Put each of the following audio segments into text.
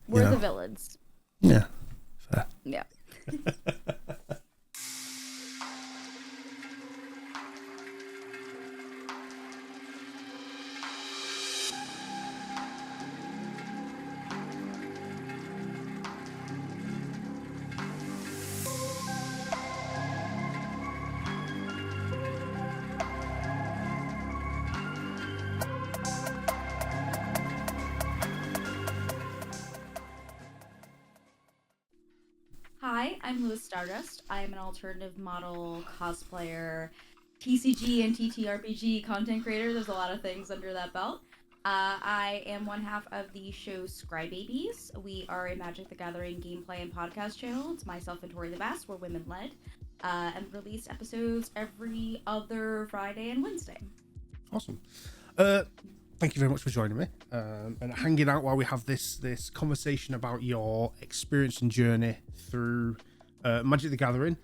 We're the villains. Yeah. Fair. Yeah. Hi, I'm Lua Stardust. I am an alternative model, cosplayer, TCG and TTRPG content creator. There's a lot of things under that belt. I am one half of the show Scrybabies. We are a Magic the Gathering gameplay and podcast channel. It's myself and Tori the Bass. We're women led and release episodes every other Friday and Wednesday. Awesome. Thank you very much for joining me and hanging out while we have this conversation about your experience and journey through Magic the Gathering.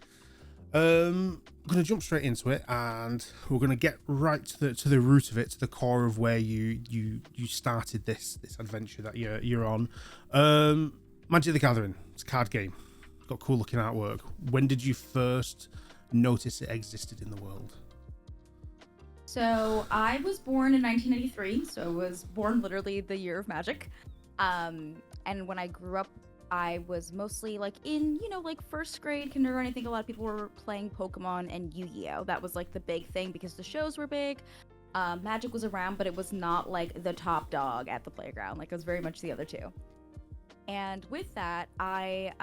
I'm going to jump straight into it, and we're going to get right to the root of it, to the core of where you started this adventure that you're on. Magic the Gathering, it's a card game. It's got cool looking artwork. When did you first notice it existed in the world? So I was born in 1993, so I was born literally the year of Magic. And when I grew up, I was mostly like in, like first grade, kindergarten. I think a lot of people were playing Pokemon and Yu-Gi-Oh! That was like the big thing because the shows were big. Magic was around, but it was not like the top dog at the playground. Like it was very much the other two. And with that, I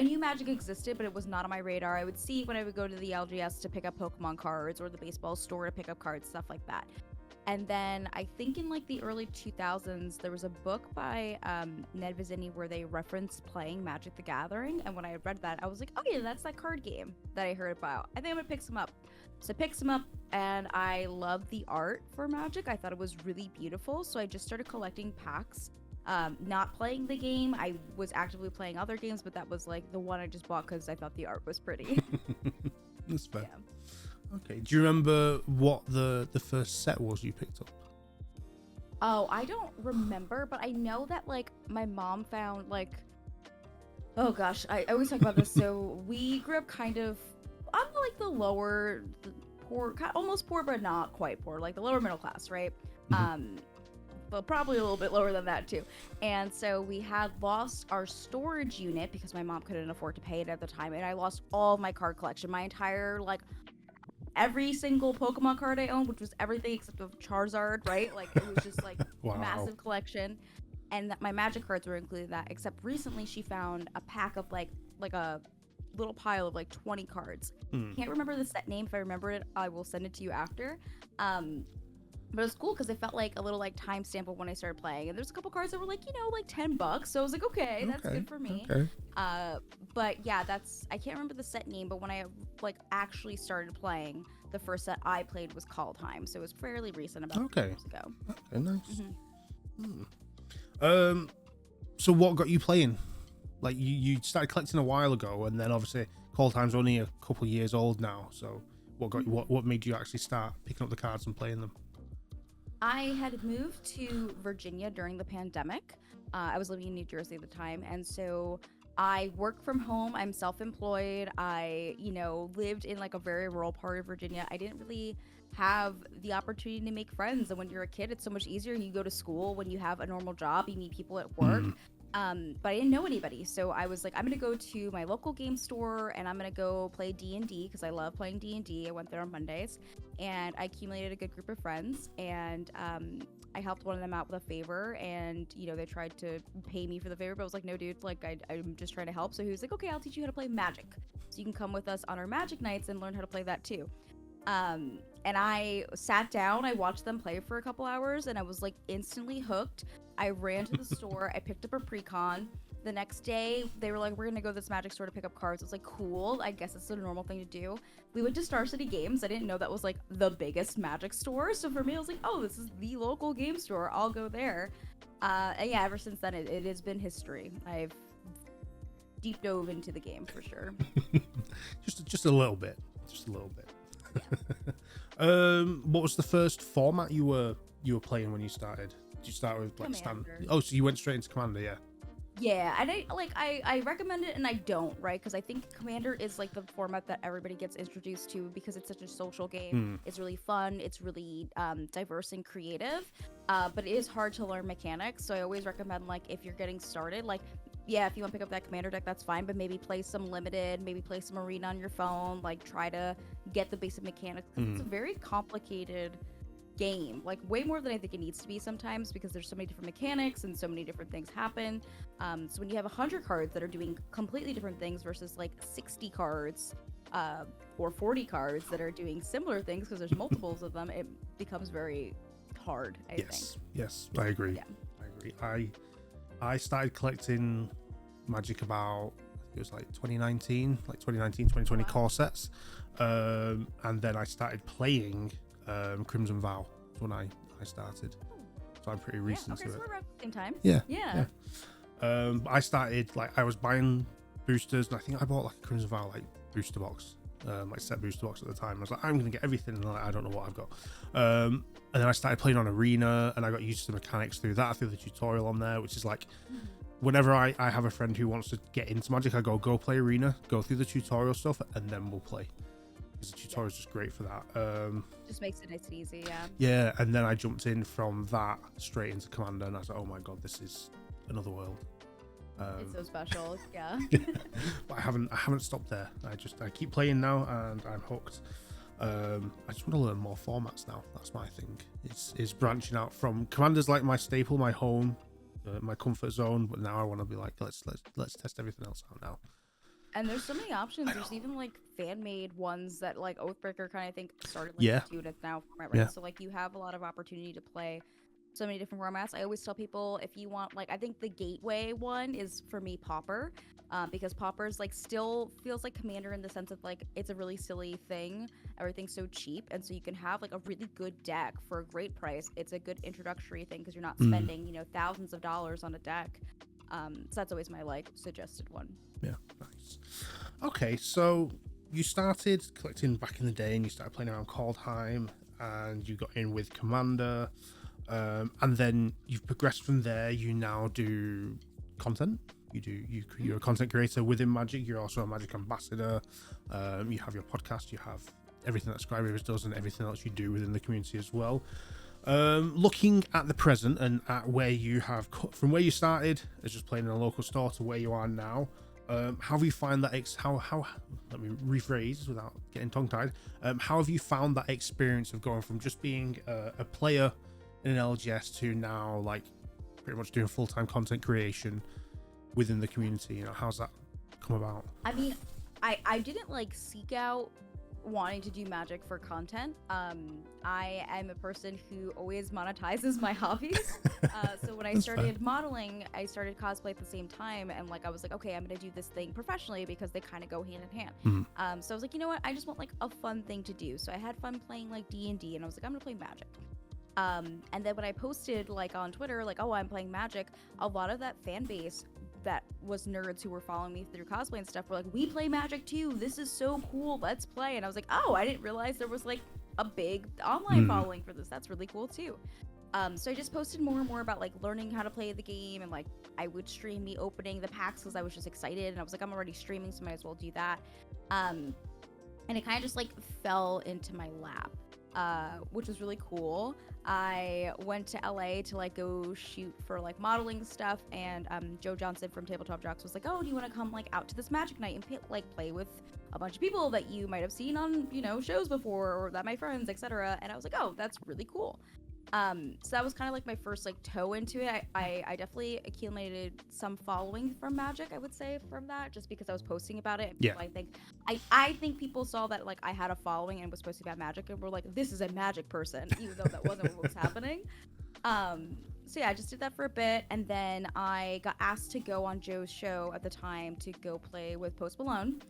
knew Magic existed, but it was not on my radar. I would see it when I would go to the LGS to pick up Pokemon cards or the baseball store to pick up cards, stuff like that. And then I think in like the early 2000s, there was a book by Ned Vizzini where they referenced playing Magic the Gathering. And when I read that, I was like, oh yeah, that's that card game that I heard about. I think I'm gonna pick some up. So I picked some up, and I loved the art for Magic. I thought it was really beautiful. So I just started collecting packs. Not playing the game. I was actively playing other games, but that was like the one I just bought because I thought the art was pretty. That's fair. Yeah. Okay. Do you remember what the first set was you picked up? Oh, I don't remember, but I know that like my mom found like, oh gosh, I always talk about this. So we grew up kind of on like the lower, poor, almost poor, but not quite poor, like the lower middle class, right? Mm-hmm. But probably a little bit lower than that too. And so we had lost our storage unit because my mom couldn't afford to pay it at the time, and I lost all of my card collection, my entire like every single Pokemon card I owned, which was everything except of Charizard, right? Like it was just like Wow. massive collection, and my Magic cards were included in that. Except recently she found a pack of like a little pile of like 20 cards. Can't remember the set name. If I remember it, I will send it to you after. But it was cool because it felt like a little like timestamp of when I started playing, and there's a couple cards that were like like $10, so I was like, okay, that's good for me. Okay. But yeah, I can't remember the set name, but when I like actually started playing, the first set I played was Call Time, so it was fairly recent, about 3 years ago. Okay, nice. So what got you playing? Like you started collecting a while ago, and then obviously Call Time's only a couple years old now. So what got you? What made you actually start picking up the cards and playing them? I had moved to Virginia during the pandemic. I was living in New Jersey at the time, and so I work from home. I'm self-employed. I, lived in like a very rural part of Virginia. I didn't really have the opportunity to make friends. And when you're a kid, it's so much easier. You go to school. When you have a normal job, you meet people at work. But I didn't know anybody, so I was like, I'm gonna go to my local game store and I'm gonna go play D&D because I love playing D&D. I went there on Mondays, and I accumulated a good group of friends, and I helped one of them out with a favor, and they tried to pay me for the favor, but I was like, no dude, like I'm just trying to help. So he was like, okay, I'll teach you how to play Magic, so you can come with us on our Magic nights and learn how to play that too. And I sat down, I watched them play for a couple hours, and I was like instantly hooked. I ran to the store, I picked up a pre-con. The next day, they were like, we're gonna go to this Magic store to pick up cards. I was like, cool, I guess it's a normal thing to do. We went to Star City Games. I didn't know that was like the biggest Magic store. So for me, I was like, oh, this is the local game store. I'll go there. And yeah, ever since then, it has been history. I've deep dove into the game for sure. just a little bit. Yeah. What was the first format you were playing when you started? Did you start with like stand? Commander. Oh, so you went straight into Commander, yeah. Yeah, and I recommend it and I don't, right? Because I think Commander is like the format that everybody gets introduced to because it's such a social game. It's really fun. It's really diverse and creative, but it is hard to learn mechanics. So I always recommend like if you're getting started, like yeah, if you want to pick up that Commander deck, that's fine. But maybe play some Limited, maybe play some Arena on your phone. Like try to get the basic mechanics. It's a very complicated game, like way more than I think it needs to be sometimes, because there's so many different mechanics and so many different things happen. So when you have 100 cards that are doing completely different things versus like 60 cards or 40 cards that are doing similar things because there's multiples of them, it becomes very hard, I think. Yes, I agree. Yeah. I agree. I started collecting Magic about, it was like 2019, 2020 core sets, and then I started playing Crimson Vow when I started, so I'm pretty recent Okay, to so it. we're around the same time. Yeah. I started, like, I was buying boosters, and I think I bought like a Crimson Vow like booster box, like set booster box at the time. I was like, I'm gonna get everything, and like, I don't know what I've got. And then I started playing on Arena, and I got used to the mechanics through that, through the tutorial on there, which is like, whenever I have a friend who wants to get into Magic, I go play Arena, go through the tutorial stuff, and then we'll play. Because the tutorial is just great for that. Just makes it nice and easy, yeah. Yeah, and then I jumped in from that straight into Commander, and I was like, oh my god, this is another world. It's so special, yeah. But I haven't stopped there. I keep playing now, and I'm hooked. I just want to learn more formats now. That's my thing. Is branching out from Commander's like my staple, my home, my comfort zone. But now I want to be like, let's test everything else out now. And there's so many options. There's even like fan-made ones that like Oathbreaker kind of, I think, started like to it now format, right? So like you have a lot of opportunity to play so many different formats. I always tell people, if you want, like, I think the gateway one is for me Pauper, because Pauper's like still feels like Commander in the sense of like it's a really silly thing. Everything's so cheap, and so you can have like a really good deck for a great price. It's a good introductory thing because you're not spending thousands of dollars on a deck. So that's always my like suggested one. Yeah, nice. Okay, so you started collecting back in the day, and you started playing around Kaldheim, and you got in with Commander, and then you've progressed from there. You now do content. You're a content creator within Magic. You're also a Magic ambassador. You have your podcast. You have everything that Scribers does, and everything else you do within the community as well. Looking at the present and at where you have from where you started as just playing in a local store to where you are now, how have you found that how let me rephrase without getting tongue-tied, how have you found that experience of going from just being a player in an LGS to now like pretty much doing full-time content creation within the community? How's that come about? I mean, I didn't like seek out wanting to do Magic for content. I am a person who always monetizes my hobbies. So when I started modeling, I started cosplay at the same time, and like I was like, okay, I'm gonna do this thing professionally because they kind of go hand in hand. So I was like, you know what, I just want like a fun thing to do. So I had fun playing like D&D, and I was like, I'm gonna play Magic. And then when I posted like on Twitter, like, oh, I'm playing Magic, a lot of that fan base that was nerds who were following me through cosplay and stuff were like, we play Magic too, this is so cool, let's play. And I was like, oh, I didn't realize there was like a big online following for this. That's really cool too. So I just posted more and more about like learning how to play the game, and like I would stream me opening the packs because I was just excited, and I was like, I'm already streaming, so might as well do that. And it kind of just like fell into my lap, which was really cool. I went to LA to like go shoot for like modeling stuff, and Joe Johnson from Tabletop Jocks was like, oh, do you want to come like out to this Magic night and play with a bunch of people that you might have seen on shows before, or that my friends, etc. And I was like, oh, that's really cool. So that was kind of like my first like toe into it. I definitely accumulated some following from Magic, I would say, from that, just because I was posting about it. Yeah. I think people saw that like I had a following and was posting about Magic, and were like, this is a Magic person, even though that wasn't what was happening. So yeah, I just did that for a bit, and then I got asked to go on Joe's show at the time to go play with Post Malone,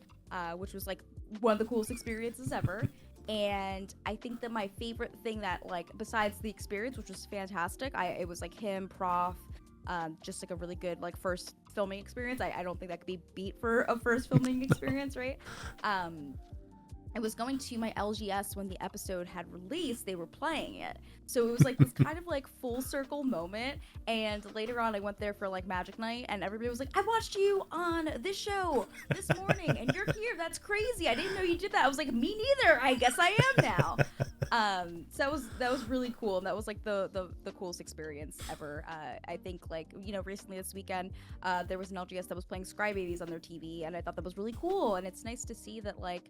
which was like one of the coolest experiences ever. And I think that my favorite thing that, like, besides the experience, which was fantastic, it was like him, Prof, just like a really good like first filming experience. I don't think that could be beat for a first filming experience, right? I was going to my LGS when the episode had released, they were playing it. So it was like this kind of like full circle moment. And later on, I went there for like Magic Night, and everybody was like, I watched you on this show this morning, and you're here. That's crazy. I didn't know you did that. I was like, me neither. I guess I am now. So that was really cool. And that was like the coolest experience ever. I think like, you know, recently this weekend, there was an LGS that was playing Scry Babies on their TV, and I thought that was really cool. And it's nice to see that like,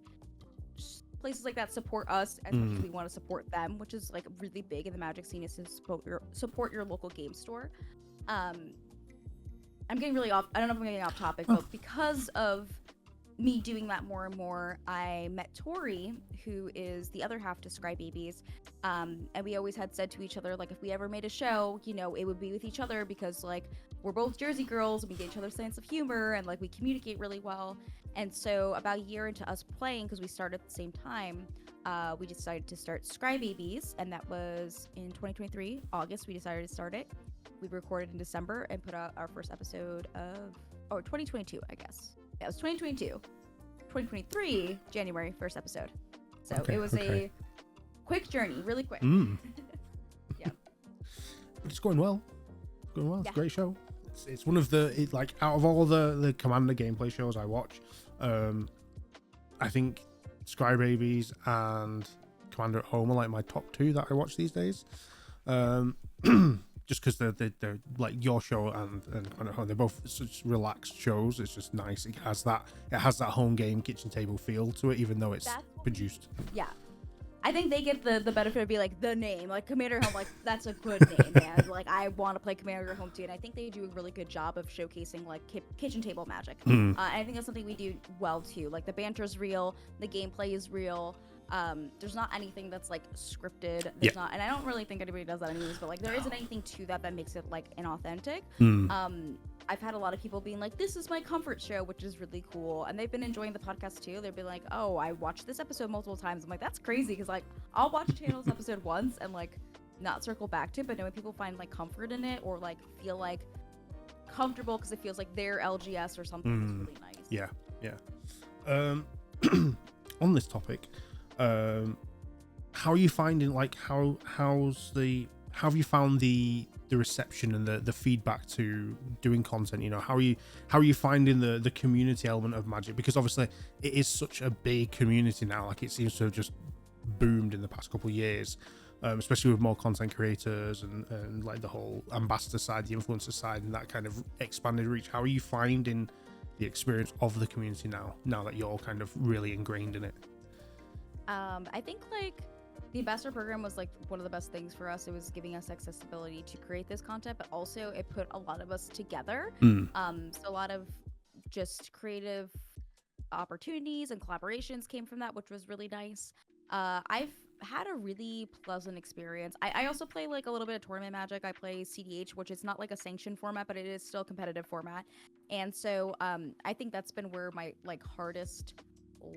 places like that support us as much as we want to support them, which is like really big in the Magic scene, is to support your local game store. I'm getting really off. I don't know if I'm getting off topic, but because of me doing that more and more, I met Tori, who is the other half to Scry Babies, and we always had said to each other, like, if we ever made a show, you know, it would be with each other, because like we're both Jersey girls and we get each other's sense of humor, and like we communicate really well. And so about a year into us playing, because we started at the same time, we decided to start Scry Babies, and that was in 2023, August. We decided to start it. We recorded in December and put out our first episode of, 2022, I guess. Yeah, it was 2022. 2023, January, first episode. So it was a quick journey, really quick. Yeah. But it's going well. It's going well. It's Yeah. a great show. It's one of the, like, out of all the Commander gameplay shows I watch, I think Scry Babies and Commander at Home are like my top two that I watch these days. Just because they're like your show and Commander at Home, they're both such relaxed shows. It's just nice. It has that home game kitchen table feel to it, even though it's produced. Yeah. I think they get the benefit of being like the name, like Commander Home, like that's a good name, man. Like I want to play Commander Home too, and I think they do a really good job of showcasing like kitchen table Magic. And I think that's something we do well too. Like the banter's real, the gameplay is real. There's not anything that's like scripted. There's not, and I don't really think anybody does that anyways. But like there isn't anything to that makes it like inauthentic. I've had a lot of people being like, this is my comfort show, which is really cool. And they've been enjoying the podcast too. They've been like, oh, I watched this episode multiple times. I'm like, that's crazy. Because like, I'll watch a channel's episode once and like not circle back to it. But knowing people find like comfort in it, or like feel like comfortable because it feels like their LGS or something is really nice. Yeah. On this topic, how are you finding, like, how have you found the reception and the feedback to doing content? You know, how are you finding the community element of Magic? Because obviously it is such a big community now. Like, it seems to have just boomed in the past couple of years, especially with more content creators and like the whole ambassador side, the influencer side, and that kind of expanded reach. How are you finding the experience of the community now that you're kind of really ingrained in it? I think like the ambassador program was like one of the best things for us. It was giving us accessibility to create this content, but also it put a lot of us together. So a lot of just creative opportunities and collaborations came from that, which was really nice. I've had a really pleasant experience. I also play like a little bit of tournament Magic. I play CDH, which is not like a sanctioned format, but it is still a competitive format. And so I think that's been where my like hardest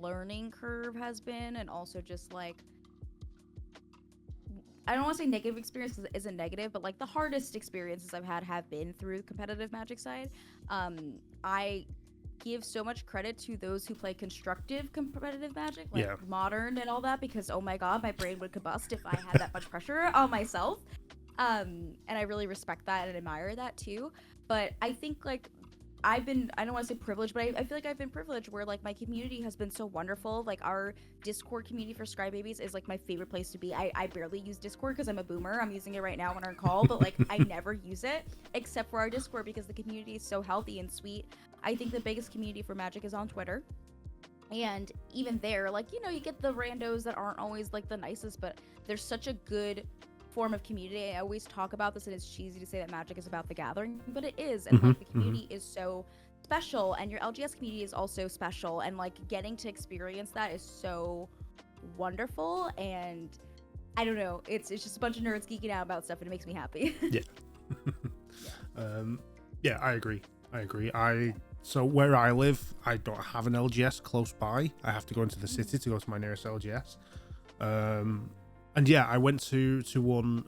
learning curve has been, and also just like, I don't want to say negative experience because it isn't negative, but like the hardest experiences I've had have been through the competitive Magic side. I give so much credit to those who play constructive competitive Magic, like modern and all that, because oh my god, my brain would combust if I had that much pressure on myself. And I really respect that and admire that too. But I think like I don't want to say privileged, but I feel like I've been privileged where like my community has been so wonderful. Like our Discord community for Scry Babies is like my favorite place to be. I barely use Discord because I'm a boomer. I'm using it right now when we're on call, but like I never use it except for our Discord because the community is so healthy and sweet. I think the biggest community for Magic is on Twitter. And even there, like, you know, you get the randos that aren't always like the nicest, but there's such a good form of community. I always talk about this, and it's cheesy to say that Magic is about the gathering, but it is. And like the community is so special, and your LGS community is also special, and like getting to experience that is so wonderful. And I don't know, it's just a bunch of nerds geeking out about stuff, and it makes me happy. Yeah, I agree. So where I live, I don't have an LGS close by. I have to go into the city to go to my nearest LGS. And yeah, I went to one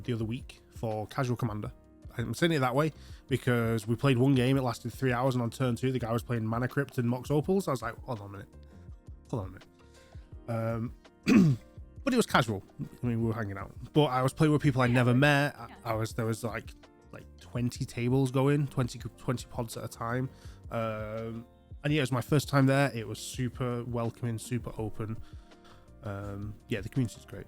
the other week for Casual Commander. I'm saying it that way because we played one game. It lasted 3 hours, and on turn 2, the guy was playing Mana Crypt and Mox Opals. I was like, hold on a minute. Um, but it was casual. I mean, we were hanging out, but I was playing with people I never met. There was like 20 tables going, 20 pods at a time. And yeah, it was my first time there. It was super welcoming, super open. Yeah, the community's great.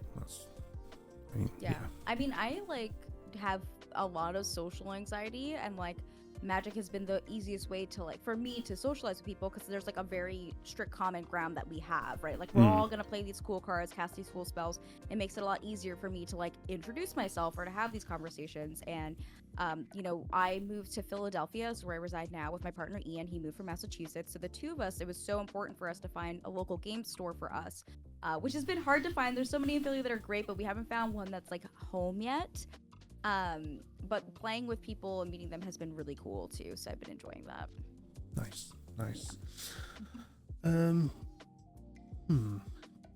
I mean, I like have a lot of social anxiety, and like Magic has been the easiest way to, like, for me to socialize with people, because there's like a very strict common ground that we have, right? Like, we're all gonna play these cool cards, cast these cool spells. It makes it a lot easier for me to like introduce myself or to have these conversations. And you know, I moved to Philadelphia, is where I reside now, with my partner Ian. He moved from Massachusetts, so the two of us, it was so important for us to find a local game store for us, which has been hard to find. There's so many in Philly that are great, but we haven't found one that's like home yet. But playing with people and meeting them has been really cool too, so I've been enjoying that. Nice.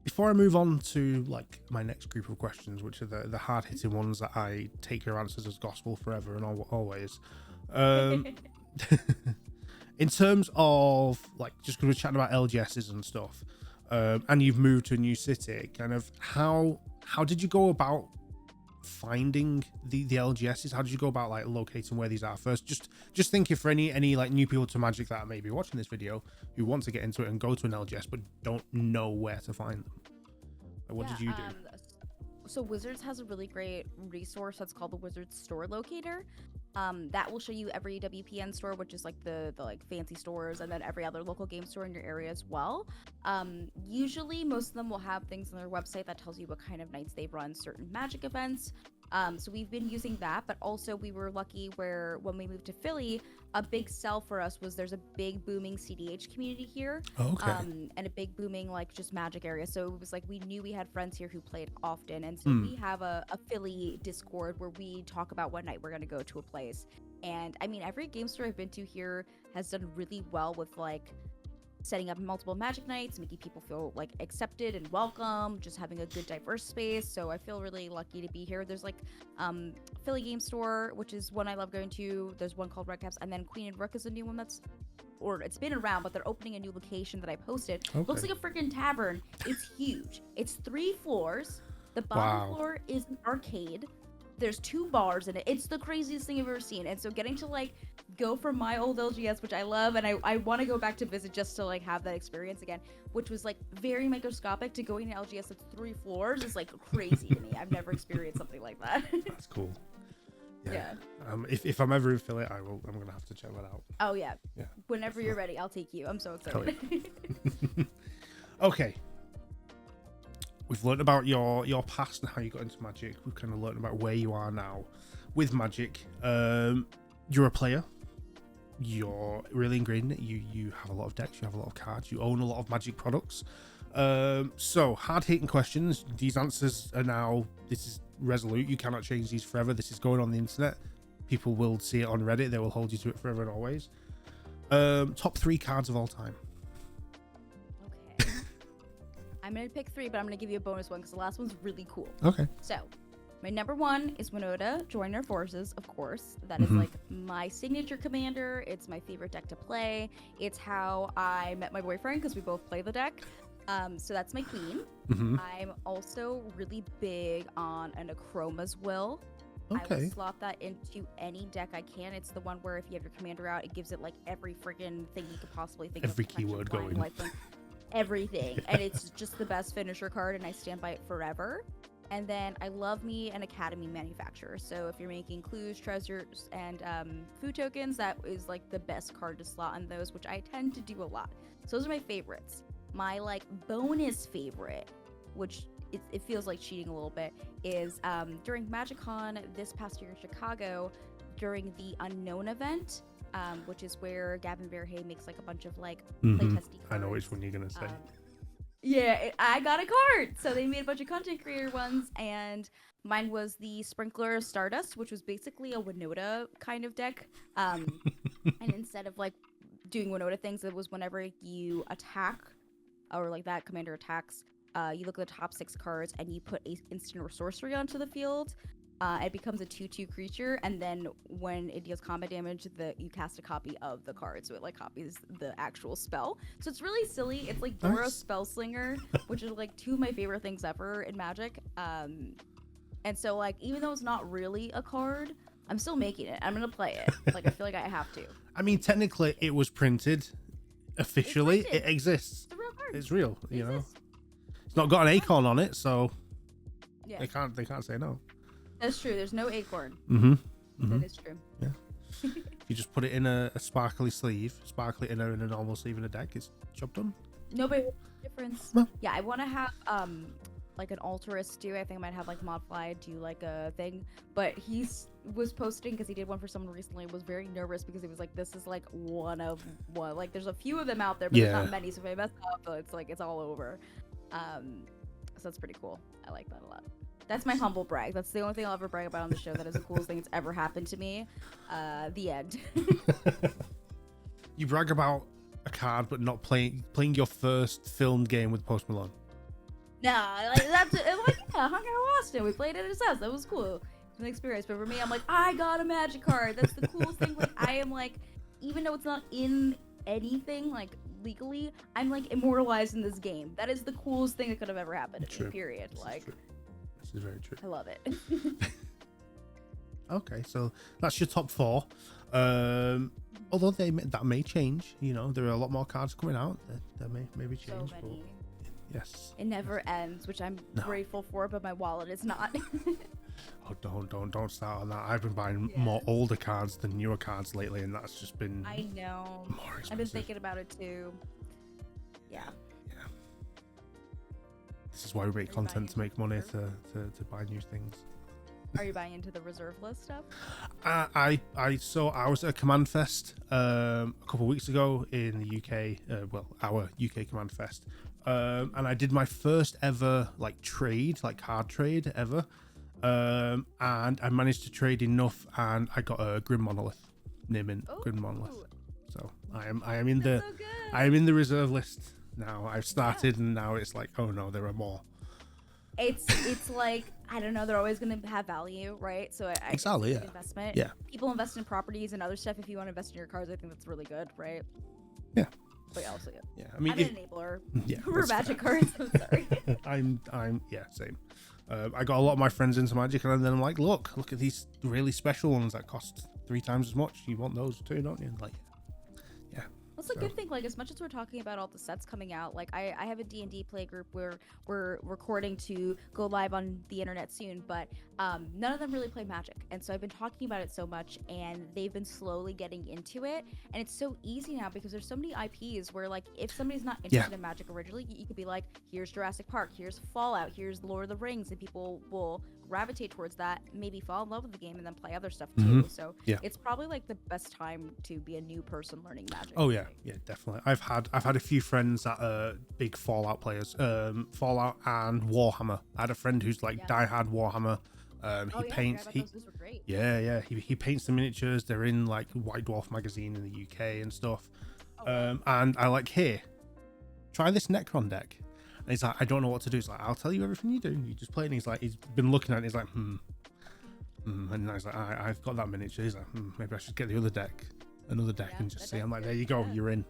Before I move on to like my next group of questions, which are the hard-hitting ones that I take your answers as gospel forever and always, in terms of like, just because we're chatting about LGSs and stuff, and you've moved to a new city, kind of how did you go about finding the LGSs? How did you go about like locating where these are first? Just thinking for any like new people to Magic that may be watching this video who want to get into it and go to an LGS but don't know where to find them. Like, what did you do? So Wizards has a really great resource that's called the Wizards Store Locator. That will show you every WPN store, which is like the like fancy stores, and then every other local game store in your area as well. Usually most of them will have things on their website that tells you what kind of nights they run certain Magic events. So we've been using that, but also we were lucky where when we moved to Philly, a big sell for us was there's a big booming CDH community here. Okay. And a big booming like just Magic area. So it was like we knew we had friends here who played often, and so we have a Philly Discord where we talk about what night we're gonna go to a place. And I mean, every game store I've been to here has done really well with like setting up multiple Magic nights, making people feel like accepted and welcome, just having a good diverse space. So I feel really lucky to be here. There's like Philly Game Store, which is one I love going to. There's one called Red Caps, and then Queen and Rook is a new one it's been around, but they're opening a new location that I posted. Okay. Looks like a freaking tavern. It's huge. It's 3 floors. The bottom floor is an arcade. There's 2 bars in it. It's the craziest thing I've ever seen. And so getting to like go from my old LGS, which I love, and I want to go back to visit just to like have that experience again, which was like very microscopic, to going to LGS that's 3 floors is like crazy to me. I've never experienced something like that. That's cool. Yeah. If I'm ever in Philly, I'm gonna have to check that out. Oh yeah. Whenever you're ready, I'll take you. I'm so excited. Okay. We've learned about your past and how you got into Magic. We've kind of learned about where you are now with Magic. You're a player. You're really ingrained in it. You have a lot of decks. You have a lot of cards. You own a lot of Magic products. So hard-hitting questions. These answers are now. This is resolute. You cannot change these forever. This is going on the internet. People will see it on Reddit. They will hold you to it forever and always. Top 3 cards of all time. Okay. I'm gonna pick 3, but I'm gonna give you a bonus one because the last one's really cool. Okay. So, my number 1 is Winota, Join Our Forces, of course. That is like my signature commander. It's my favorite deck to play. It's how I met my boyfriend because we both play the deck. So that's my queen. I'm also really big on an Akroma's Will. Okay. I will slot that into any deck I can. It's the one where if you have your commander out, it gives it like every friggin' thing you could possibly think of. Every keyword going. Everything. And it's just the best finisher card, and I stand by it forever. And then I love me an Academy manufacturer. So if you're making clues, treasures, and food tokens, that is like the best card to slot on those, which I tend to do a lot. So those are my favorites. My like bonus favorite, which it feels like cheating a little bit, is during MagicCon this past year in Chicago, during the Unknown event, which is where Gavin Verhey makes like a bunch of like playtesty cards. I know which one you're gonna say. I got a card. So they made a bunch of content creator ones, and mine was the Lua Stardust, which was basically a Winota kind of deck. And instead of like doing Winota things, it was whenever you attack, or like that commander attacks, you look at the top 6 cards and you put a instant or sorcery onto the field. It becomes a 2/2 creature, and then when it deals combat damage, you cast a copy of the card, so it like copies the actual spell. So it's really silly. It's like Dora Nice. Spellslinger, which is like two of my favorite things ever in Magic. And so like even though it's not really a card, I'm still making it. I'm gonna play it. Like I feel like I have to. I mean, technically, it was printed. Officially, printed. it exists. It's a real card. It's real. It You know, exists. it's not got an acorn on it, so Yeah, they can't say no. that's true. There's no acorn. Mm-hmm. That is true. Yeah. You just put it in a sparkly sleeve, sparkly in a normal sleeve in a deck. It's job done. Nobody difference. No. Yeah, I want to have like an Alterist do. I think I might have like Modfly do like a thing, but was posting because he did one for someone recently. Was very nervous because he was like, "This is like one of one. Like, there's a few of them out there, but there's not many. So if I mess up, it's like it's all over." So that's pretty cool. I like that a lot. That's my humble brag. That's the only thing I'll ever brag about on the show. That is the coolest thing that's ever happened to me. The end. You brag about a card, but not playing your first filmed game with Post Malone. Nah, like that's like yeah, hung out in Austin. We played at his house. That was cool. It was an experience. But for me, I'm like, I got a Magic card. That's the coolest thing. Like I am like, even though it's not in anything like legally, I'm like immortalized in this game. That is the coolest thing that could have ever happened to me. Period. Like, this is very true. I love it. Okay, so that's your top 4. Although that may change. You know, there are a lot more cards coming out. That may maybe change. So many. Yes. It never ends, which I'm grateful for, but my wallet is not. Oh, don't start on that. I've been buying more older cards than newer cards lately, and that's just been. I know. More expensive. I've been thinking about it too. Yeah. Yeah. This is why we make content to make money to buy new things. Are you buying into the reserve list stuff? I was at a Command Fest a couple of weeks ago in the UK. Our UK Command Fest, and I did my first ever card trade ever, and I managed to trade enough, and I got a Grim Monolith, Nimmin Grim Monolith. So I am in the reserve list now. I've started, and now it's like, oh no, there are more. It's like, I don't know, they're always going to have value, right? So Exactly, yeah. Investment. Yeah. People invest in properties and other stuff. If you want to invest in your cards, I think that's really good, right? Yeah. But also, yeah. I mean, I'm an enabler. Yeah. For Magic cards. I'm sorry. I'm same. I got a lot of my friends into Magic, and then I'm like, look at these really special ones that cost 3 times as much. You want those too, don't you? Like, yeah. That's a good thing. Like, as much as we're talking about all the sets coming out, like I have a D&D play group where we're recording to go live on the internet soon, but none of them really play Magic, and so I've been talking about it so much, and they've been slowly getting into it, and it's so easy now because there's so many IPs where, like, if somebody's not interested in Magic originally, you could be like, here's Jurassic Park, here's Fallout, here's Lord of the Rings, and people will gravitate towards that, maybe fall in love with the game, and then play other stuff too. So it's probably like the best time to be a new person learning Magic. Oh yeah, definitely. I've had a few friends that are big Fallout players, Fallout and Warhammer. I had a friend who's like diehard Warhammer. He paints. Those were great. He paints the miniatures. They're in like White Dwarf magazine in the UK and stuff. And I like, here, try this Necron deck. And he's like, I don't know what to do. He's like, I'll tell you everything you do. You just play it. And he's like, he's been looking at it. And he's like, And I was like, I've got that miniature. He's like, maybe I should get the other deck, another deck, and just see. I'm like, there you go, you're in.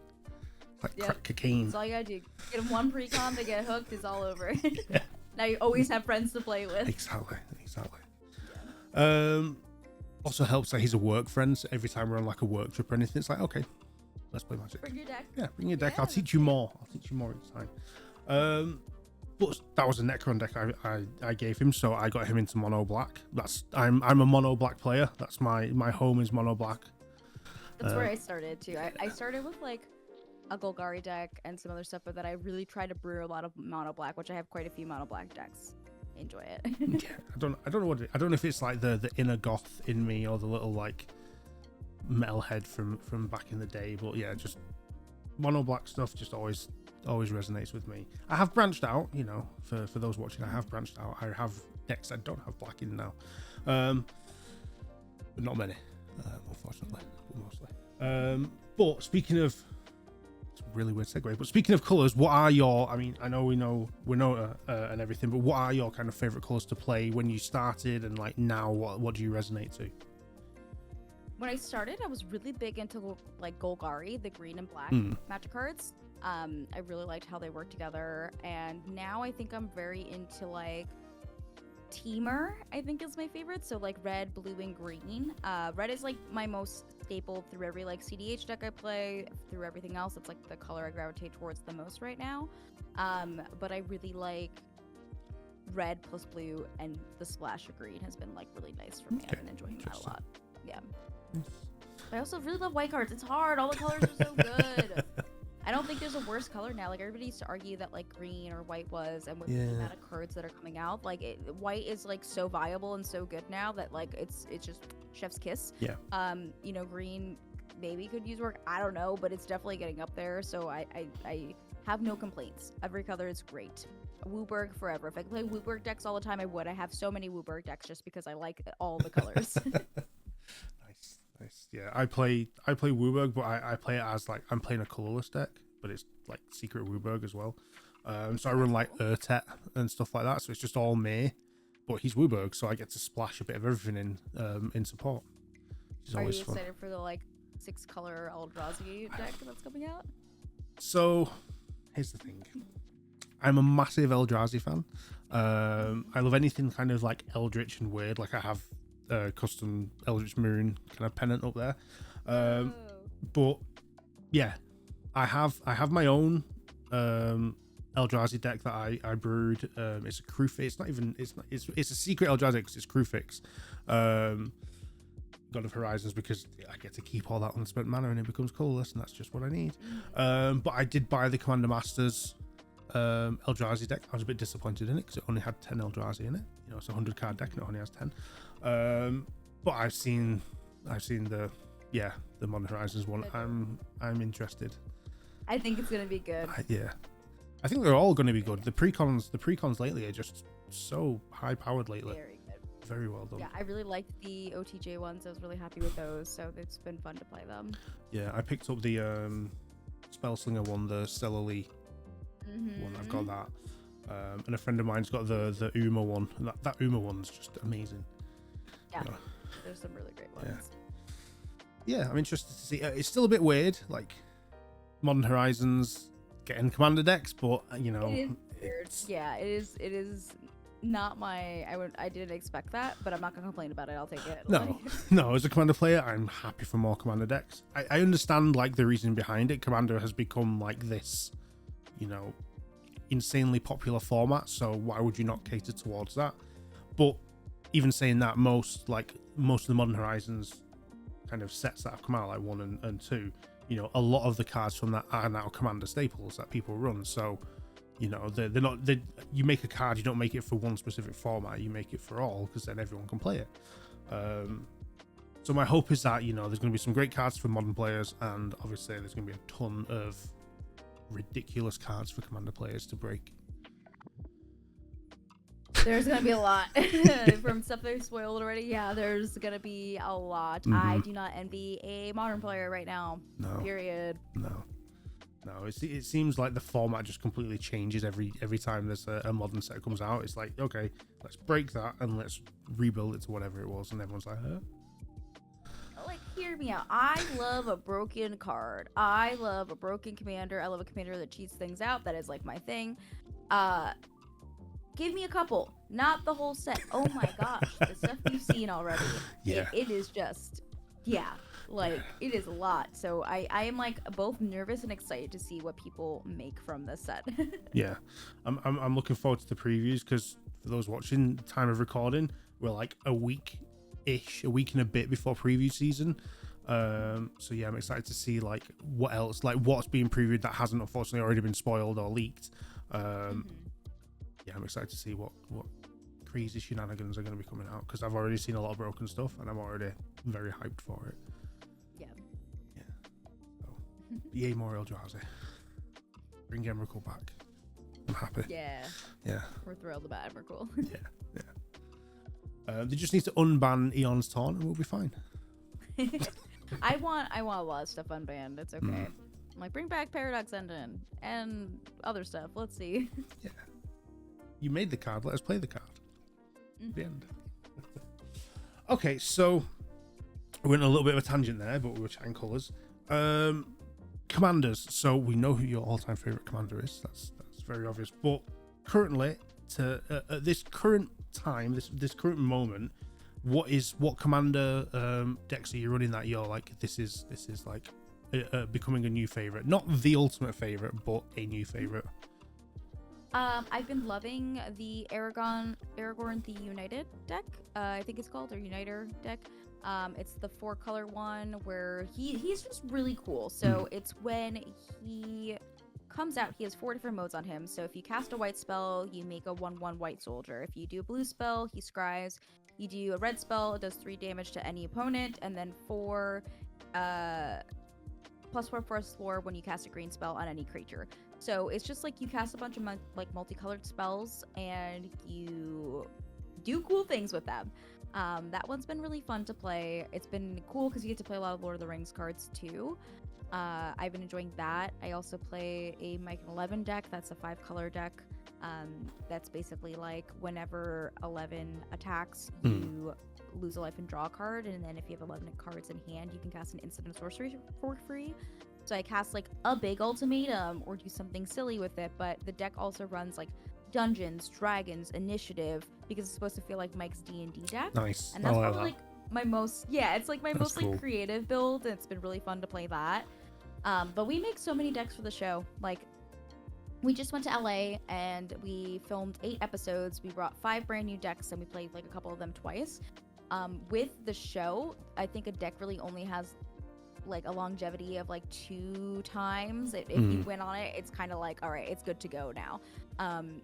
It's like crack cocaine. That's all you gotta do. Get them one pre-con, they get hooked, it's all over. Now you always have friends to play with. Exactly. Also helps that he's a work friend. So every time we're on like a work trip or anything, it's like, okay, let's play Magic. Bring your deck. Yeah, bring your deck. I'll teach you more. Each time. But that was a Necron deck I gave him, so I got him into mono black. I'm a mono black player. That's my home is mono black. That's where I started too. I started with like a Golgari deck and some other stuff, but then I really tried to brew a lot of mono black, which I have quite a few mono black decks. Enjoy it. Yeah, I don't know I don't know if it's like the inner goth in me or the little like metalhead from back in the day, but yeah, just mono black stuff just always resonates with me. I have branched out, you know, for those watching, I have branched out. I have decks that don't have black in now, but not many, unfortunately, mostly. But speaking of really weird segue. But speaking of colors, what are your? I mean, I know we know and everything, but what are your kind of favorite colors to play when you started, and like now, what do you resonate to? When I started, I was really big into like Golgari, the green and black magic cards. I really liked how they worked together, and now I think I'm very into like Teamer. I think is my favorite. So like red, blue, and green. Red is like my most staple through every like CDH deck I play. Through everything else, it's like the color I gravitate towards the most right now. But I really like red plus blue, and the splash of green has been like really nice for me. I've been enjoying that a lot. Yeah. I also really love white cards. It's hard. All the colors are so good. I don't think there's a worse color now. Like everybody used to argue that like green or white was, and with the amount of cards that are coming out, like white is like so viable and so good now that like it's just chef's kiss. Yeah. You know, green maybe could use work. I don't know, but it's definitely getting up there. So I have no complaints. Every color is great. Wooburg forever. If I could play Wooburg decks all the time, I would. I have so many Wooburg decks just because I like all the colors. Nice. Yeah, I play Wooburg, but I play it as like I'm playing a colorless deck, but it's like secret Wooburg as well. So I run like Urtet and stuff like that. So it's just all me, but he's Wooburg, so I get to splash a bit of everything in support. Which is always fun. Are you excited for the like 6-color Eldrazi deck that's coming out? So here's the thing. I'm a massive Eldrazi fan. I love anything kind of like Eldritch and weird. Like I have custom Eldritch Moon kind of pennant up there. But yeah, I have my own Eldrazi deck that I brewed. It's a Crufix. It's a secret Eldrazi because it's Crufix. God of Horizons, because I get to keep all that unspent mana and it becomes colorless, and that's just what I need. But I did buy the Commander Masters Eldrazi deck. I was a bit disappointed in it because it only had 10 Eldrazi in it. You know, it's a 100 card deck and it only has 10. But I've seen the Modern Horizons one. I'm interested. I think it's gonna be good. I think they're all going to be good. The precons lately are just so high powered lately. Very good. Very well done. Yeah, I really liked the OTJ ones. I was really happy with those, so it's been fun to play them. Yeah, I picked up the Spellslinger one, the Stellarly one. I've got that. And a friend of mine's got the Uma one. And that Uma one's just amazing. Yeah, there's some really great ones. Yeah, I'm interested to see. It's still a bit weird, like Modern Horizons getting commander decks, but you know, it is weird. Yeah, it is not my. I didn't expect that, but I'm not gonna complain about it. I'll take it. No. As a commander player, I'm happy for more commander decks. I understand like the reason behind it. Commander has become like this, you know, insanely popular format. So why would you not cater towards that? But even saying that, most of the Modern Horizons kind of sets that have come out, like 1 and 2, you know, a lot of the cards from that are now commander staples that people run. So, you know, they're not. You make a card, you don't make it for one specific format. You make it for all, because then everyone can play it. So my hope is that, you know, there's going to be some great cards for modern players, and obviously there's going to be a ton of ridiculous cards for commander players to break. There's gonna be a lot from stuff they've spoiled already. Yeah, there's gonna be a lot. I do not envy a modern player right now. No. Period. No. It seems like the format just completely changes every time there's a modern set comes out. It's like, okay, let's break that and let's rebuild it to whatever it was, and everyone's like, huh? Like, hear me out. I love a broken card. I love a broken commander. I love a commander that cheats things out. That is like my thing. Give me a couple, not the whole set. Oh my gosh, the stuff you've seen already. Yeah. It is just, like it is a lot. So I am like both nervous and excited to see what people make from this set. Yeah, I'm looking forward to the previews, because for those watching, time of recording, we're like a week and a bit before preview season. So yeah, I'm excited to see like what else, like what's being previewed that hasn't unfortunately already been spoiled or leaked. Yeah, I'm excited to see what crazy shenanigans are going to be coming out, because I've already seen a lot of broken stuff and I'm already very hyped for it. Yeah. So, yay, more Eldrazi. Bring Emrakul back. I'm happy. Yeah. We're thrilled about Emrakul. Yeah. They just need to unban Eon's Taunt and we'll be fine. I want a lot of stuff unbanned. It's okay. I'm like, bring back Paradox Engine and other stuff. Let's see. Yeah. You made the card. Let us play the card. The end. Okay, so we went on a little bit of a tangent there, but we were chatting colours. Commanders. So we know who your all-time favourite commander is. That's very obvious. But currently, at this current time, this current moment, what commander decks are you running that you're like, this is like becoming a new favourite? Not the ultimate favourite, but a new favourite. I've been loving the Aragorn the United deck. I think it's called, or Uniter deck. It's the 4-color one where he's just really cool. So it's when he comes out, he has 4 different modes on him. So if you cast a white spell, you make a 1/1 white soldier. If you do a blue spell, he scries. You do a red spell, it does 3 damage to any opponent, and then 4 +4/+4 when you cast a green spell on any creature. So it's just like you cast a bunch of like multicolored spells and you do cool things with them. That one's been really fun to play. It's been cool because you get to play a lot of Lord of the Rings cards too. I've been enjoying that. I also play a Mike and 11 deck. That's a 5-color deck. That's basically like whenever 11 attacks, you lose a life and draw a card, and then if you have 11 cards in hand, you can cast an instant and sorcery for free. So I cast like a big ultimatum or do something silly with it, but the deck also runs like dungeons, dragons, initiative, because it's supposed to feel like Mike's D&D deck. Nice. And that's probably like my most, it's like my most cool. like creative build, and it's been really fun to play that. But we make so many decks for the show. Like, we just went to LA and we filmed 8 episodes. We brought 5 brand new decks and we played like a couple of them twice. With the show, I think a deck really only has like a longevity of like 2 times. If you win on it, it's kind of like, all right, it's good to go now.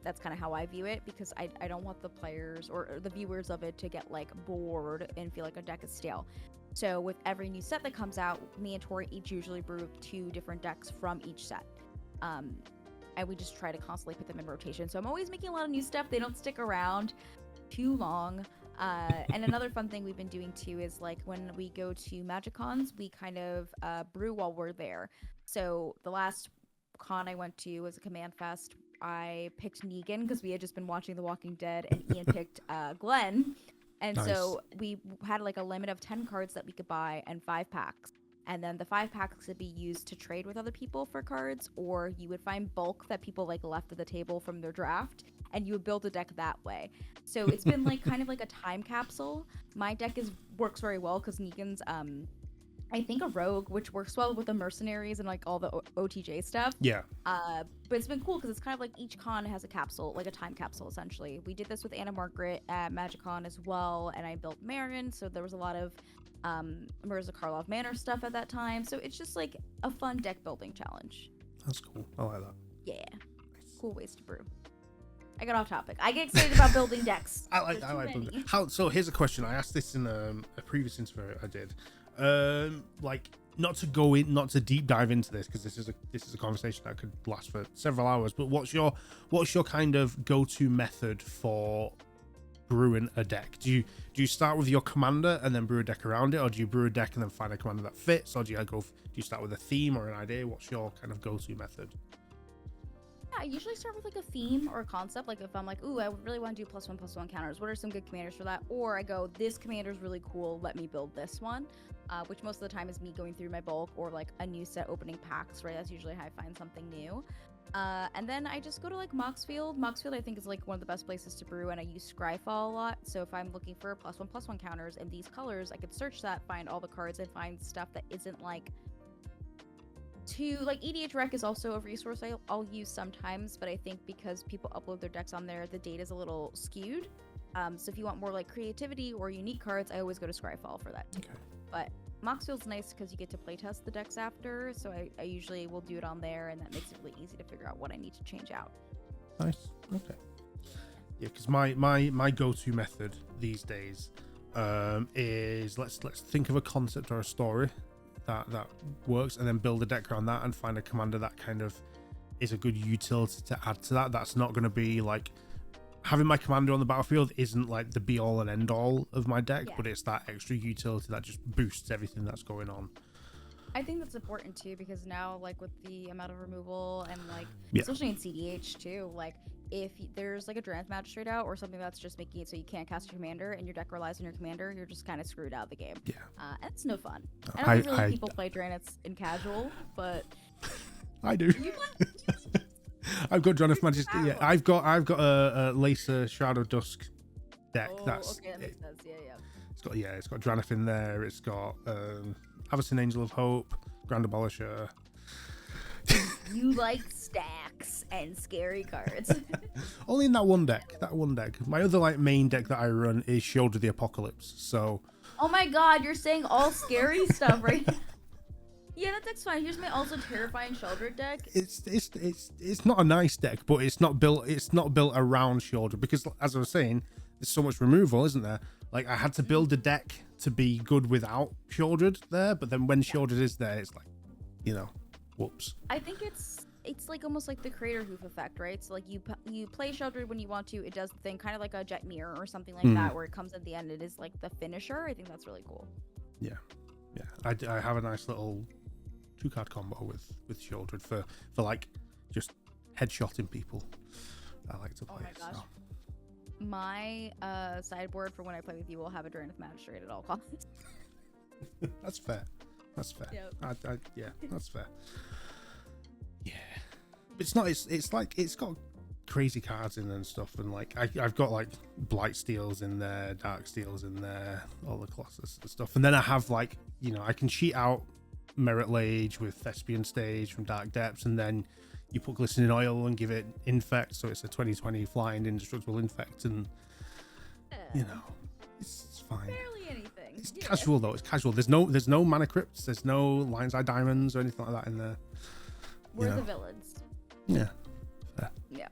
That's kind of how I view it, because I don't want the players or the viewers of it to get like bored and feel like a deck is stale. So with every new set that comes out, me and Tori each usually brew 2 different decks from each set. And we just try to constantly put them in rotation. So I'm always making a lot of new stuff. They don't stick around too long. And another fun thing we've been doing too is like when we go to Magic Cons, we kind of brew while we're there. So the last con I went to was a Command Fest. I picked Negan because we had just been watching The Walking Dead, and Ian picked Glenn. And Nice. So we had like a limit of 10 cards that we could buy and 5 packs. And then the 5 packs could be used to trade with other people for cards, or you would find bulk that people like left at the table from their draft, and you would build a deck that way. So it's been like kind of like a time capsule. My deck works very well because Negan's I think a rogue, which works well with the mercenaries and like all the OTJ stuff. Yeah. But it's been cool because it's kind of like each con has a capsule, like a time capsule essentially. We did this with Anna Margaret at MagicCon as well, and I built Marin, so there was a lot of Mirza Karlov Manor stuff at that time. So it's just like a fun deck building challenge. That's cool. I like that. Yeah. Nice. Cool ways to brew. I got off topic. I get excited about building decks. I like building. So here's a question. I asked this in a previous interview I did. Like, not to deep dive into this, because this is a conversation that could last for several hours, but what's your kind of go-to method for brewing a deck? Do you start with your commander and then brew a deck around it, or do you brew a deck and then find a commander that fits, or do you start with a theme or an idea? What's your kind of go-to method? Yeah, I usually start with like a theme or a concept. Like if I'm like, ooh, I really want to do +1/+1 counters. What are some good commanders for that? Or I go, this commander's really cool. Let me build this one. Which most of the time is me going through my bulk or like a new set opening packs, right? That's usually how I find something new. And then I just go to like Moxfield. Moxfield I think is like one of the best places to brew, and I use Scryfall a lot. So if I'm looking for +1/+1 counters in these colors, I could search that, find all the cards, and find stuff that isn't like EDH Rec is also a resource I'll use sometimes, but I think because people upload their decks on there, the data is a little skewed. So if you want more like creativity or unique cards, I always go to Scryfall for that too. Okay. But Moxfield's nice because you get to playtest the decks after, so I usually will do it on there, and that makes it really easy to figure out what I need to change out. Nice. Okay. Yeah, because my go-to method these days is let's think of a concept or a story that works, and then build a deck around that and find a commander that kind of is a good utility to add to that. That's not going to be like having my commander on the battlefield isn't like the be all and end all of my deck, but it's that extra utility that just boosts everything that's going on. I think that's important too, because now, like, with the amount of removal and like, Yeah. especially in CDH too, like, if there's like a Draft Magistrate out or something that's just making it so you can't cast your commander and your deck relies on your commander, you're just kind of screwed out of the game. Yeah. And it's no fun. I don't think really I people play Dranites in casual, but I do. you play. I've got Draniff Majesty. Yeah, I've got a Lacer Shroud of Dusk deck. Oh, That's okay, that makes sense. Yeah. it's got Draniff in there. It's got Avacyn Angel of Hope, Grand Abolisher. You like stacks and scary cards. Only in that one deck. My other like main deck that I run is Shield of the Apocalypse. So. Oh my god, you're saying all scary stuff right now. Yeah, that deck's fine. Here's my also terrifying Sheldred deck. It's not a nice deck, but it's not built around Sheldred, because as I was saying, there's so much removal, isn't there? Like, I had to build a deck to be good without Sheldred there, but then when Sheldred is there, it's like, whoops. I think it's like almost like the Crater Hoof effect, right? So like you play Sheldred when you want to, it does the thing, kind of like a Jet Mirror or something like that, where it comes at the end. It is like the finisher. I think that's really cool. Yeah. I have a nice little 2-card combo with Sheldred for like just headshotting people. I like to play. Oh my gosh. So. My sideboard for when I play with you will have a Drain of Magistrate at all costs. That's fair. Yep. Yeah, that's fair. Yeah, but it's not. It's like it's got crazy cards in and stuff, and like I've got like Blight Steels in there, Dark Steels in there, all the Colossus and stuff, and then I have like I can cheat out Merit Lage with Thespian Stage from Dark Depths, and then you put Glistening Oil and give it Infect, so it's a 20/20 flying indestructible Infect, and it's fine. Barely anything. It's casual though. It's casual. There's no Mana Crypts. There's no Lion's Eye Diamonds or anything like that in there. We're the villains. Yeah. Fair. Yeah.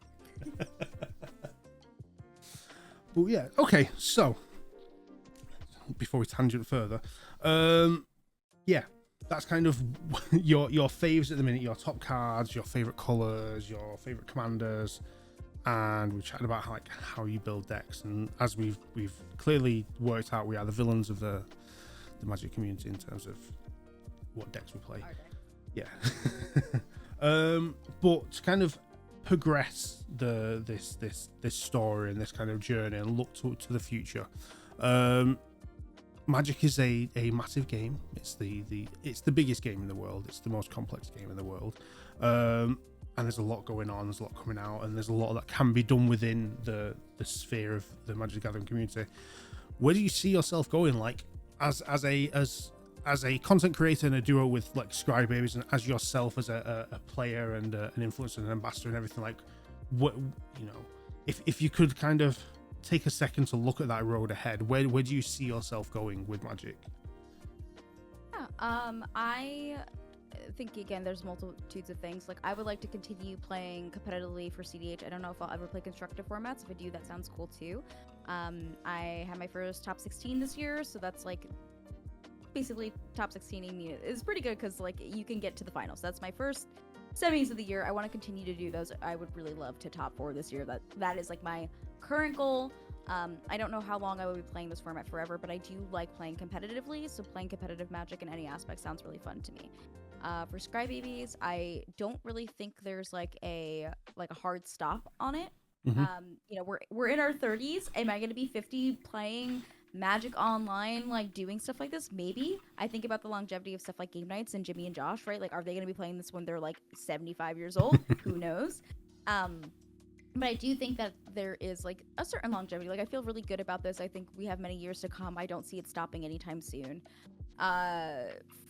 But yeah. Okay. So before we tangent further, yeah, that's kind of your faves at the minute. Your top cards, your favorite colors, your favorite commanders. And we chatted about how you build decks, and as we've clearly worked out, we are the villains of the Magic community in terms of what decks we play. Yeah. But to kind of progress this story and this kind of journey and look to the future, Magic is a massive game. It's the biggest game in the world. It's the most complex game in the world. And there's a lot going on, there's a lot coming out, and there's a lot that can be done within the sphere of the Magic the Gathering community. Where do you see yourself going, like as a content creator and a duo with like Scrybabies, and as yourself as a player and an influencer and an ambassador and everything? Like, what if you could kind of take a second to look at that road ahead, where do you see yourself going with Magic? Yeah, I think again there's multitudes of things. Like, I would like to continue playing competitively for CDH. I don't know if I'll ever play constructive formats. If I do, that sounds cool too. I had my first top 16 this year, so that's like basically top 16 is pretty good, because like you can get to the finals. That's my first semis of the year. I want to continue to do those. I would really love to top 4 this year. That is like my current goal. I don't know how long I will be playing this format forever, but I do like playing competitively, so playing competitive Magic in any aspect sounds really fun to me. For Scrybabies, I don't really think there's like a hard stop on it. Mm-hmm. We're in our 30s. Am I going to be 50 playing Magic online, like doing stuff like this? Maybe. I think about the longevity of stuff like Game Nights and Jimmy and Josh, right? Like, are they going to be playing this when they're like 75 years old? Who knows? But I do think that there is like a certain longevity. Like, I feel really good about this. I think we have many years to come. I don't see it stopping anytime soon.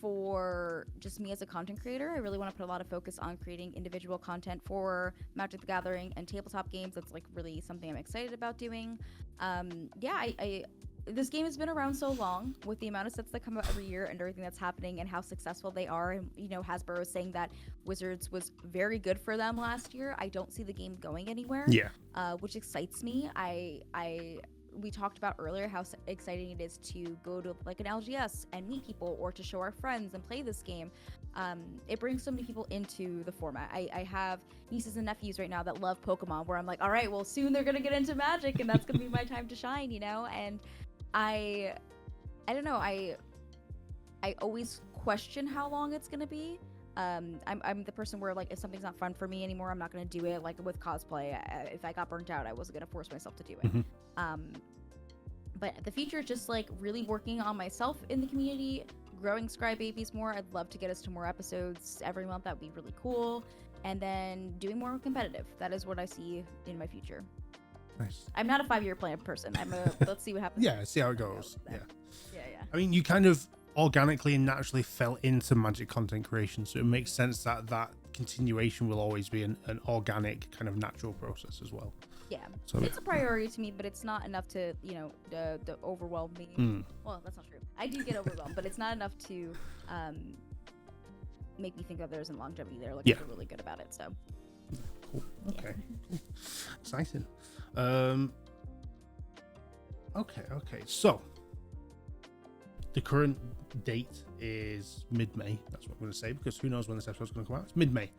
For just me as a content creator, I really want to put a lot of focus on creating individual content for Magic the Gathering and tabletop games. That's like really something I'm excited about doing. This game has been around so long, with the amount of sets that come out every year and everything that's happening and how successful they are. And Hasbro is saying that Wizards was very good for them last year. I don't see the game going anywhere. Yeah. Which excites me. We talked about earlier how exciting it is to go to like an LGS and meet people, or to show our friends and play this game. It brings so many people into the format. I have nieces and nephews right now that love Pokemon, where I'm like, all right, well, soon they're gonna get into Magic, and that's gonna be my time to shine, And I don't know. I always question how long it's gonna be. I'm the person where, like, if something's not fun for me anymore, I'm not gonna do it. Like with cosplay, if I got burnt out, I wasn't gonna force myself to do it. Mhm. But the future is just like really working on myself in the community, growing Scry Babies more. I'd love to get us to more episodes every month. That would be really cool. And then doing more competitive. That is what I see in my future. Nice. I'm not a 5-year plan person. Let's see what happens. Yeah, see how it goes. Yeah. Yeah. I mean, you kind of organically and naturally fell into Magic content creation, so it makes sense that that continuation will always be an organic kind of natural process as well. Yeah, so it's a priority to me, but it's not enough to, to overwhelm me. Well, that's not true. I do get overwhelmed, but it's not enough to make me think that there isn't longevity there. Like, I feel really good about it. So cool. Okay. Cool. Exciting. Okay. So the current date is mid-May. That's what I'm going to say, because who knows when this episode's going to come out. It's mid-May.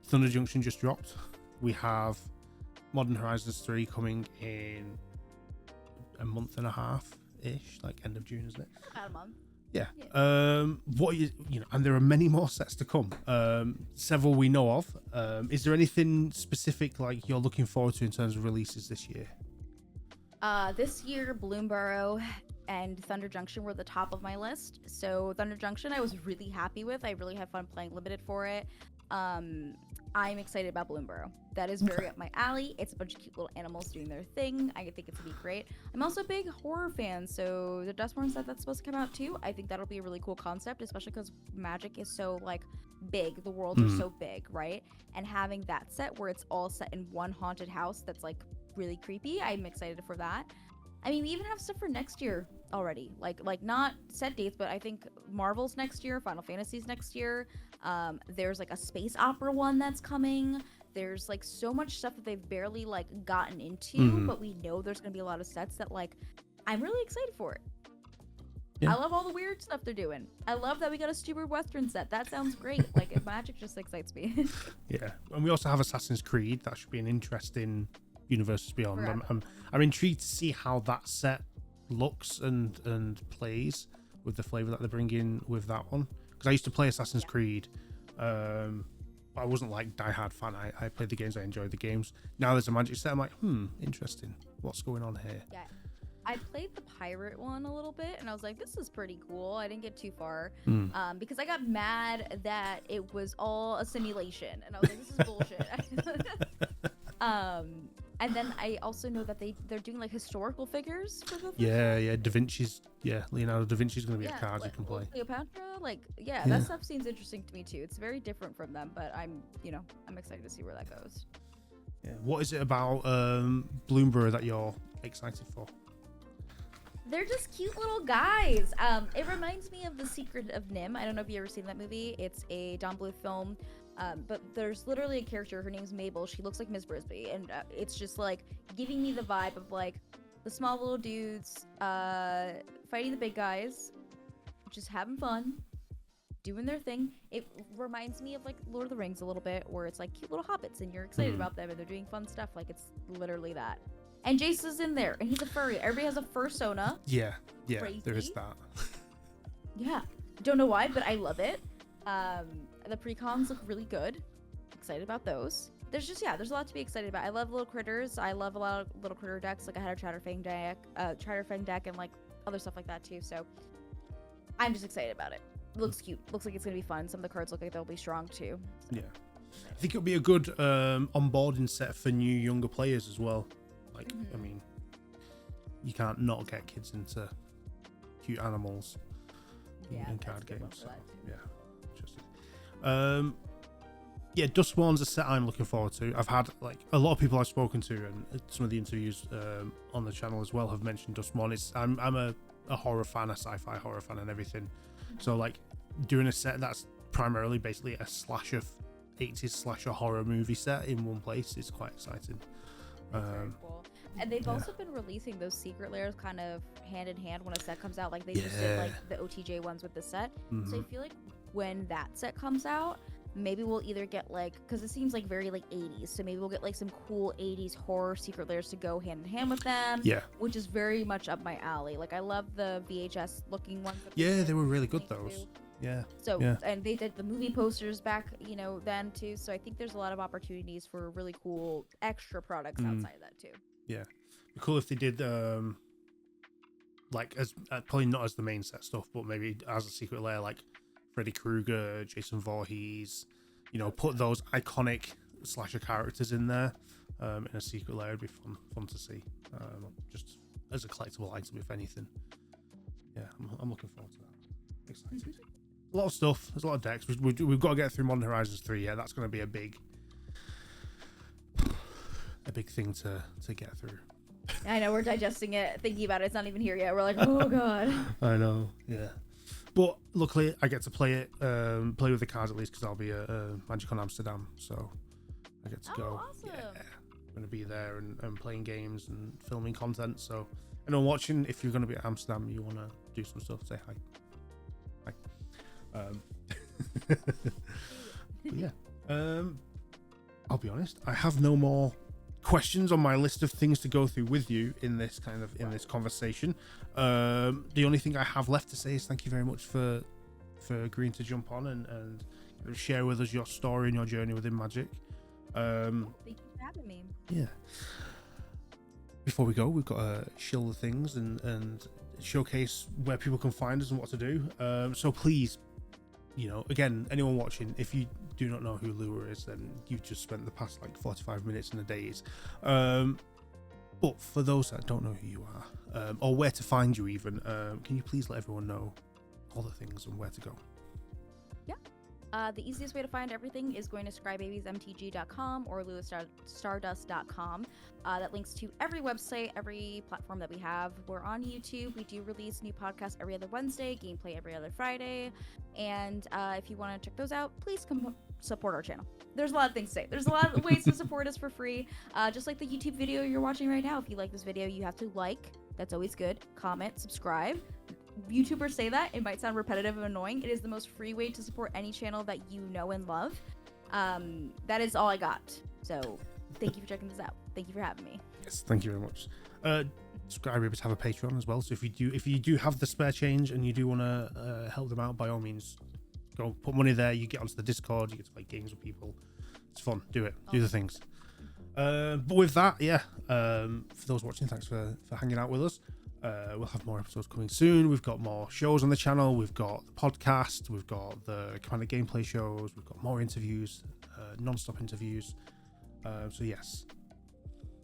Thunder Junction just dropped. We have Modern Horizons 3 coming in a month and a half-ish, like end of June, isn't it? About a month. Yeah. What and there are many more sets to come. Several we know of. Is there anything specific like you're looking forward to in terms of releases this year? This year, Bloomburrow and Thunder Junction were the top of my list. So Thunder Junction, I was really happy with. I really had fun playing limited for it. I'm excited about Bloomburrow. That is very up my alley. It's a bunch of cute little animals doing their thing. I think it's gonna be great. I'm also a big horror fan, so the Dustborn set that's supposed to come out too. I think that'll be a really cool concept, especially because Magic is so like big. The worlds are so big, right? And having that set where it's all set in one haunted house that's like really creepy. I'm excited for that. I mean, we even have stuff for next year already. Like not set dates, but I think Marvel's next year, Final Fantasy's next year. There's like a space opera one that's coming. There's like so much stuff that they've barely like gotten into, but we know there's gonna be a lot of sets that like I'm really excited for it. Yeah. I love all the weird stuff they're doing. I love that we got a stupid Western set. That sounds great. Like, Magic just excites me. Yeah, and we also have Assassin's Creed. That should be an interesting Universes Beyond. I'm intrigued to see how that set looks and plays with the flavor that they're bringing with that one. Because I used to play Assassin's Creed, but I wasn't like diehard fan. I played the games, I enjoyed the games. Now there's a Magic set. I'm like, interesting. What's going on here? Yeah, I played the pirate one a little bit, and I was like, this is pretty cool. I didn't get too far because I got mad that it was all a simulation, and I was like, this is bullshit. And then I also know that they're doing like historical figures for the Leonardo da Vinci's going to be a card you can play. Cleopatra, that stuff seems interesting to me too. It's very different from them, but I'm excited to see where that goes. Yeah. What is it about Bloomburrow that you're excited for? They're just cute little guys. It reminds me of The Secret of Nim. I don't know if you ever seen that movie. It's a Don Bluth film. But there's literally a character, her name's Mabel, she looks like Miss Brisby, and it's just like giving me the vibe of like the small little dudes fighting the big guys, just having fun, doing their thing. It reminds me of like Lord of the Rings a little bit, where it's like cute little hobbits and you're excited about them and they're doing fun stuff. Like, it's literally that. And Jace is in there and he's a furry. Everybody has a fursona. Yeah, Crazy. There is that. Yeah, don't know why, but I love it. The precons look really good. Excited about those. There's a lot to be excited about. I love little critters. I love a lot of little critter decks. Like, I had a Chatterfang deck, and like other stuff like that too. So I'm just excited about it. It looks cute. Looks like it's gonna be fun. Some of the cards look like they'll be strong too. So. Yeah, I think it'll be a good onboarding set for new younger players as well. Like, I mean, you can't not get kids into cute animals in card games. So, yeah. Dustborn's a set I'm looking forward to. I've had like a lot of people I've spoken to, and some of the interviews on the channel as well have mentioned Dustborn. I'm a horror fan, a sci-fi horror fan, and everything. So like doing a set that's primarily basically a 80s slasher horror movie set in one place is quite exciting. Very cool. And they've also been releasing those secret layers kind of hand in hand when a set comes out. Like, they just did like the OTJ ones with the set. So I feel like when that set comes out, maybe we'll either get like, because it seems like very like 80s, so maybe we'll get like some cool 80s horror secret layers to go hand in hand with them. Yeah. Which is very much up my alley. Like I love the VHS looking ones. Yeah, they were really good, those. Yeah. So, yeah. and they did the movie posters back, then too. So I think there's a lot of opportunities for really cool extra products outside of that too. Yeah. It'd be cool if they did, like, as probably not as the main set stuff, but maybe as a secret layer, like Freddy Krueger, Jason Voorhees, put those iconic slasher characters in there in a secret layer. It'd be fun to see, just as a collectible item, if anything. Yeah, I'm looking forward to that. Excited. A lot of stuff. There's a lot of decks. We've got to get through Modern Horizons 3. Yeah, that's going to be a big thing to get through. I know, we're digesting it, thinking about it. It's not even here yet. We're like, oh god. I know. Yeah. But luckily, I get to play it, play with the cards at least, because I'll be at Magic on Amsterdam, so I get to go. Awesome. Yeah, I'm going to be there and playing games and filming content. So, anyone watching, if you're going to be at Amsterdam, you want to do some stuff, say hi. But yeah. I'll be honest, I have no more questions on my list of things to go through with you in this conversation. The only thing I have left to say is thank you very much for agreeing to jump on and share with us your story and your journey within Magic. Thank you for having me. Yeah. Before we go, we've got to shill the things and showcase where people can find us and what to do. So please, again, anyone watching, if you do not know who Lua is, then you've just spent the past 45 minutes in a daze. But for those that don't know who you are, or where to find you even, can you please let everyone know all the things and where to go? The easiest way to find everything is going to scrybabiesmtg.com or luastardust.com. That links to every website, every platform that we have. We're on YouTube. We do release new podcasts every other Wednesday, gameplay every other Friday. And if you want to check those out, please come support our channel. There's a lot of things to say. There's a lot of ways to support us for free. Just like the YouTube video you're watching right now. If you like this video, you have to like. That's always good. Comment, subscribe. YouTubers say that. It might sound repetitive and annoying. It is the most free way to support any channel that you know and love. That is all I got. So thank you for checking this out. Thank you for having me. Yes, thank you very much. Subscribers have a Patreon as well. So if you do have the spare change and you do want to help them out, by all means, go put money there. You get onto the Discord. You get to play games with people. It's fun. Do it. Do the things. But with that, yeah. For those watching, thanks for hanging out with us. We'll have more episodes coming soon. We've got more shows on the channel. We've got the podcast. We've got the Commander gameplay shows. We've got more interviews, non-stop interviews. So yes,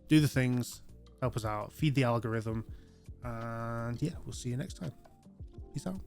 do the things, help us out, feed the algorithm, and yeah, we'll see you next time. Peace out.